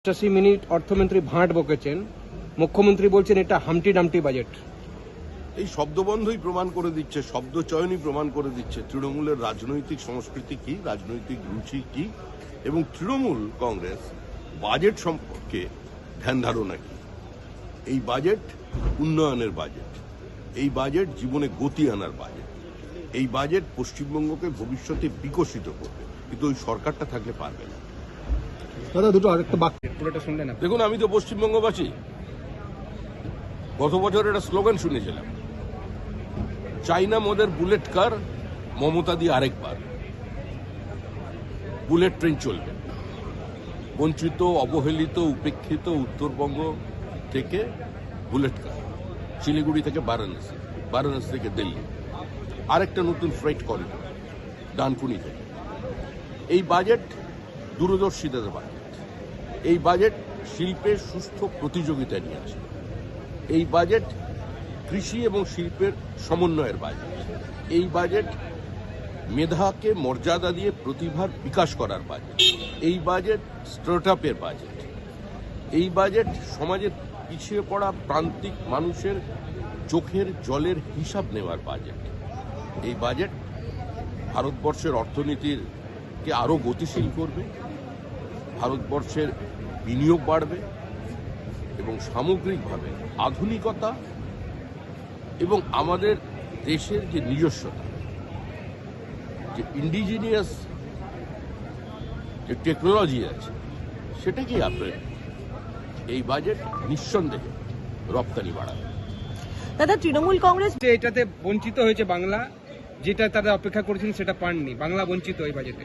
80 minute অর্থমন্ত্রী ভাঁট বকেছেন, মুখ্যমন্ত্রী বলছেন এটা হামটি ডামটি বাজেট। এই শব্দবন্ধই প্রমাণ করে দিচ্ছে, শব্দ চয়নই প্রমাণ করে দিচ্ছে তৃণমূলের রাজনৈতিক সংস্কৃতি কি, রাজনৈতিক রুচি কি, এবং তৃণমূল কংগ্রেস বাজেট সম্পর্কে ধ্যান ধারণা কি। এই বাজেট উন্নয়নের বাজেট, এই বাজেট জীবনে গতি আনার বাজেট, এই বাজেট পশ্চিমবঙ্গকে ভবিষ্যতে বিকশিত করবে, কিন্তু ওই সরকারটা থাকলে পারবে না। দাদা দুটো আরেকটা বাক্য পুরোটা শুনলেন আপনি? দেখুন, আমি তো পশ্চিমবঙ্গবাসী। গত বছর একটা স্লোগান শুনেছিলাম, চাইনা মোদের বুলেট কার, মমতা দিয়ে আরেকবার। বুলেট ট্রেন চলবে। বঞ্চিত, অবহেলিত, উপেক্ষিত উত্তরবঙ্গ থেকে বুলেট কার, শিলিগুড়ি থেকে বারাণসী, বারাণসী থেকে দিল্লি, আরেকটা নতুন ফ্রেট করিডোর ডানকুনি থেকে। এই বাজেট দূরদর্শিতার বাজেট, এই বাজেট শিল্পের সুস্থ প্রতিযোগিতা নিয়ে আসে, এই বাজেট কৃষি এবং শিল্পের সমন্বয়ের বাজেট, এই বাজেট মেধাকে মর্যাদা দিয়ে প্রতিভার বিকাশ করার বাজেট, এই বাজেট স্টার্টআপের বাজেট, এই বাজেট সমাজের পিছিয়ে পড়া প্রান্তিক মানুষের চোখের জলের হিসাব নেওয়ার বাজেট। এই বাজেট ভারতবর্ষের অর্থনীতিকে আরও গতিশীল করবে, ভারতবর্ষের বিনিয়োগ বাড়বে এবং সামগ্রিকভাবে আধুনিকতা এবং আমাদের দেশের যে নিজস্বতা, যে ইন্ডিজিনিয়াস যে টেকনোলজি আছে, সেটাকেই আপনার এই বাজেট নিঃসন্দেহে রপ্তানি বাড়াবে। দাদা, তৃণমূল কংগ্রেস যে এটাতে বঞ্চিত হয়েছে বাংলা, যেটা তারা অপেক্ষা করেছেন সেটা পাননি, বাংলা বঞ্চিত এই বাজেটে।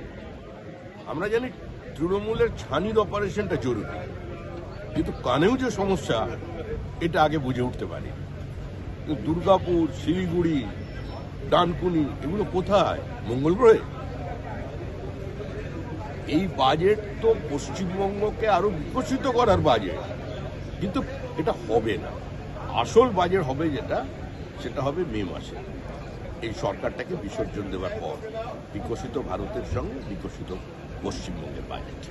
আমরা জানি তৃণমূলের ছানির অপারেশনটা জরুরি, কিন্তু কানেও যে সমস্যা এটা আগে বুঝে উঠতে পারি। দুর্গাপুর, শিলিগুড়ি, ডানকুনি এগুলো কোথায়? মঙ্গল গ্রহে? এই বাজেট তো পশ্চিমবঙ্গকে আরো বিকশিত করার বাজেট, কিন্তু এটা হবে না। আসল বাজেট হবে যেটা, সেটা হবে মে মাসে, এই সরকারটাকে বিসর্জন দেওয়ার পর বিকশিত ভারতের সঙ্গে বিকশিত পশ্চিমবঙ্গের বাজেট।